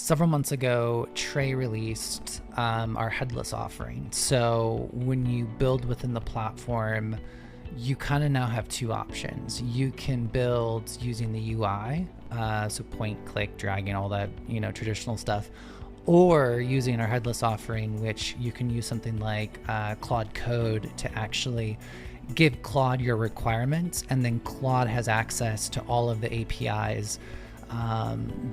Several months ago, Trey released our Headless offering. So when you build within the platform, you kind of now have two options. You can build using the UI, so point, click, dragging, all that, traditional stuff, or using our Headless offering, which you can use something like Claude Code to actually give Claude your requirements, and then Claude has access to all of the APIs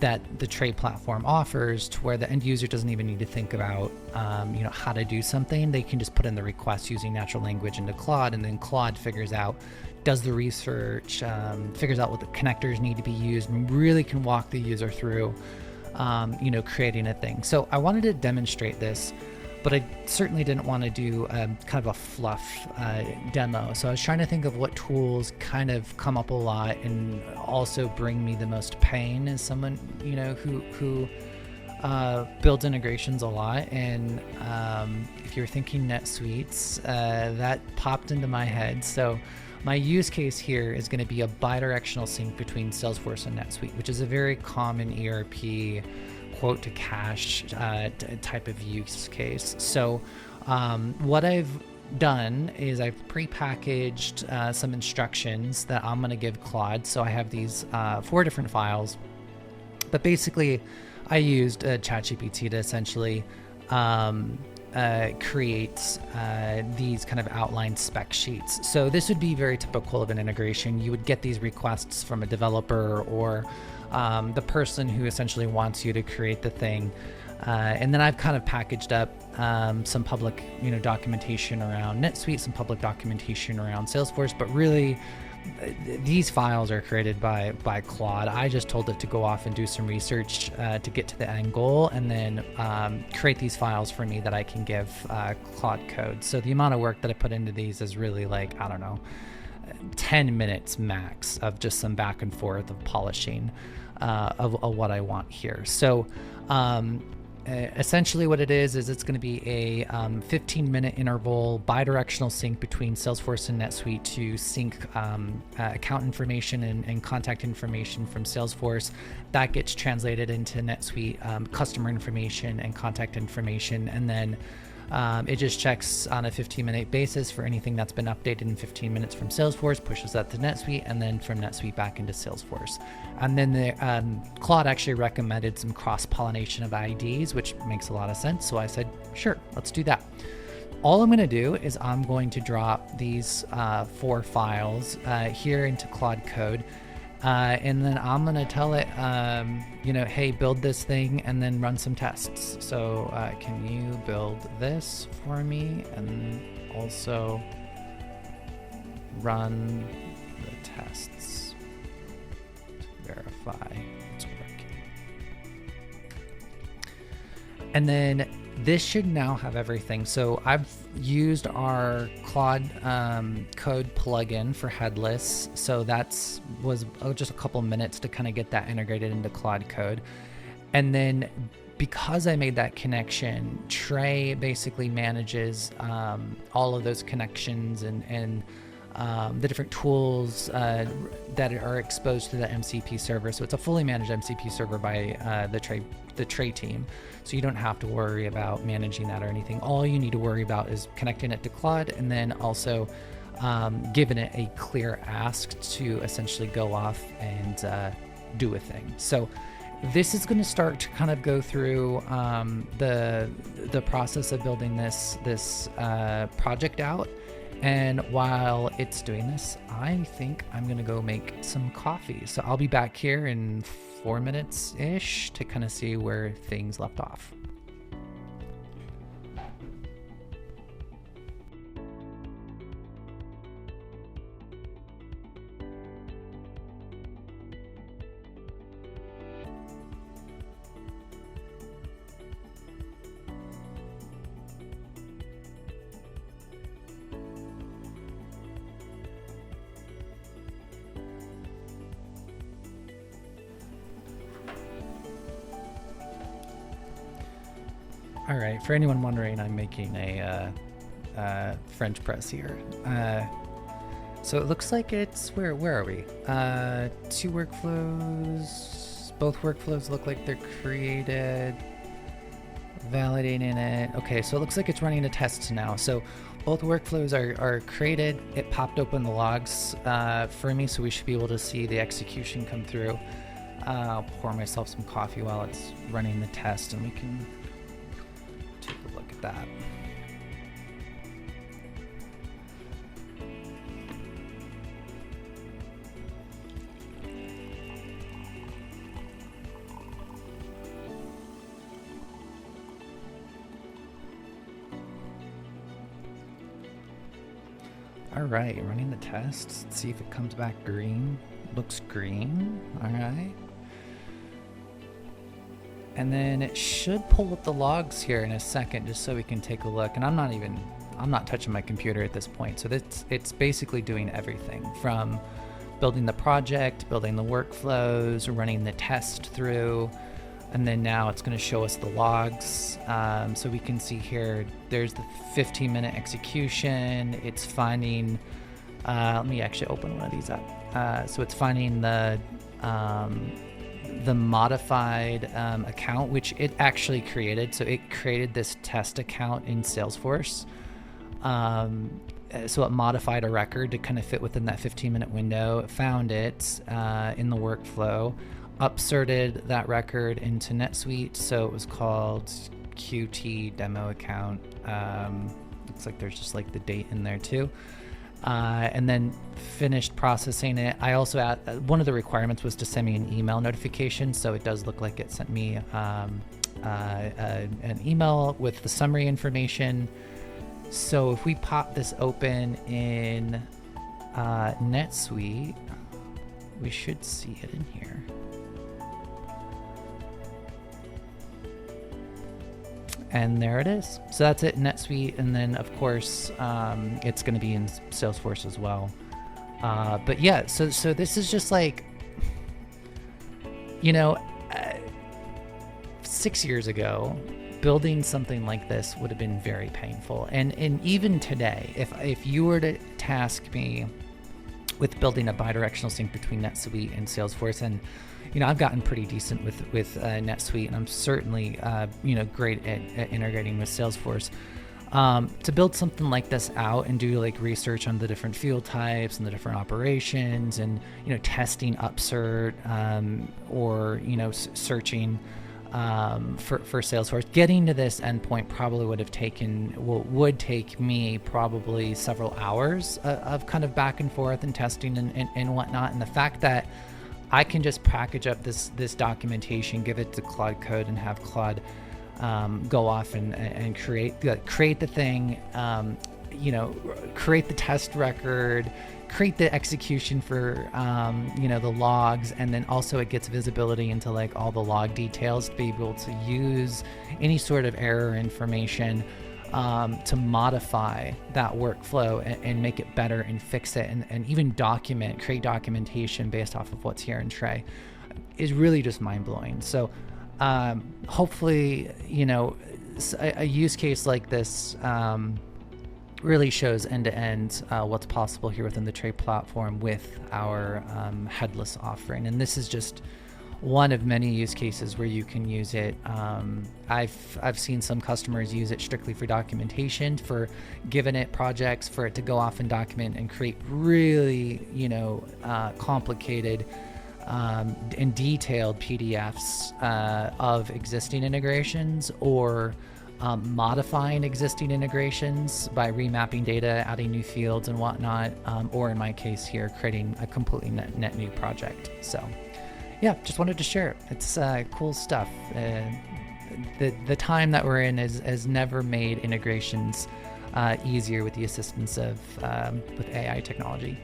that the Trey platform offers, to where the end user doesn't even need to think about how to do something. They can just put in the request using natural language into Claude, and then Claude figures out, does the research, figures out what the connectors need to be used, and really can walk the user through creating a thing. So I wanted to demonstrate this, but I certainly didn't want to do kind of a fluff demo. So I was trying to think of what tools kind of come up a lot and also bring me the most pain as someone, who builds integrations a lot. And if you're thinking NetSuites, that popped into my head. So my use case here is going to be a bidirectional sync between Salesforce and NetSuite, which is a very common ERP quote to cash type of use case. So what I've done is I've prepackaged some instructions that I'm going to give Claude. So I have these 4 different files, but basically I used ChatGPT to essentially create these kind of outline spec sheets. So this would be very typical of an integration. You would get these requests from a developer or the person who essentially wants you to create the thing. And then I've kind of packaged up some public, documentation around NetSuite, some public documentation around Salesforce, but really these files are created by Claude. I just told it to go off and do some research to get to the end goal, and then create these files for me that I can give Claude Code. So the amount of work that I put into these is really like, I don't know, 10 minutes max of just some back and forth of polishing of what I want here. So essentially what it is it's going to be a 15-minute interval bidirectional sync between Salesforce and NetSuite to sync account information and contact information from Salesforce. That gets translated into NetSuite customer information and contact information, and then it just checks on a 15-minute basis for anything that's been updated in 15 minutes from Salesforce, pushes that to NetSuite, and then from NetSuite back into Salesforce. And then Claude actually recommended some cross-pollination of IDs, which makes a lot of sense. So I said, sure, let's do that. All I'm going to do is I'm going to drop these 4 files here into Claude Code. And then I'm going to tell it, hey, build this thing and then run some tests. So can you build this for me and also run the tests to verify it's working. And then this should now have everything. So I've used our Claude Code plugin for Headless. So was just a couple minutes to kind of get that integrated into Claude Code. And then because I made that connection, Trey basically manages all of those connections and the different tools that are exposed to the MCP server. So it's a fully managed MCP server by the Trey team. So you don't have to worry about managing that or anything. All you need to worry about is connecting it to Claude, and then also giving it a clear ask to essentially go off and do a thing. So this is going to start to kind of go through the process of building this project out. And while it's doing this, I think I'm going to go make some coffee. So I'll be back here in 4 minutes-ish to kind of see where things left off. All right, for anyone wondering, I'm making a French press here. So it looks like it's, where are we? 2 workflows, Both workflows look like they're created. Validating it. Okay, so it looks like it's running a test now. So both workflows are created. It popped open the logs for me, so we should be able to see the execution come through. I'll pour myself some coffee while it's running the test, and we can take a look at that. All right, running the test. Let's see if it comes back green. Looks green. All right. And then it should pull up the logs here in a second, just so we can take a look. And I'm not touching my computer at this point. So it's basically doing everything from building the project, building the workflows, running the test through, and then now it's going to show us the logs. So we can see here, there's the 15-minute execution. It's finding, let me actually open one of these up. So it's finding the modified account, which it actually created. So it created this test account in Salesforce. So it modified a record to kind of fit within that 15-minute window. It found it in the workflow, upserted that record into NetSuite. So it was called QT demo account. Looks like there's just like the date in there too. And then finished processing it. I also one of the requirements was to send me an email notification. So it does look like it sent me an email with the summary information. So if we pop this open in NetSuite, we should see it in here. And there it is. So that's it in NetSuite. And then of course, it's going to be in Salesforce as well. But yeah, so this is just like, 6 years ago, building something like this would have been very painful. And even today, if you were to task me with building a bidirectional sync between NetSuite and Salesforce, and I've gotten pretty decent with NetSuite, and I'm certainly great at integrating with Salesforce. To build something like this out and do like research on the different field types and the different operations, and testing upsert or searching for Salesforce, getting to this endpoint probably would take me probably several hours of kind of back and forth and testing and whatnot. And the fact that I can just package up this documentation, give it to Claude Code, and have Claude go off and create the thing, create the test record, create the execution for the logs, and then also it gets visibility into like all the log details to be able to use any sort of error information to modify that workflow and make it better and fix it, and even create documentation based off of what's here in Tray is really just mind-blowing. So hopefully a use case like this really shows end-to-end what's possible here within the Tray platform with our headless offering. And this is just one of many use cases where you can use it. I've seen some customers use it strictly for documentation, for giving it projects for it to go off and document and create really complicated and detailed PDFs of existing integrations, or modifying existing integrations by remapping data, adding new fields and whatnot, or in my case here, creating a completely net new project. So yeah, just wanted to share it. It's cool stuff. The time that we're in has never made integrations easier with the assistance of with AI technology.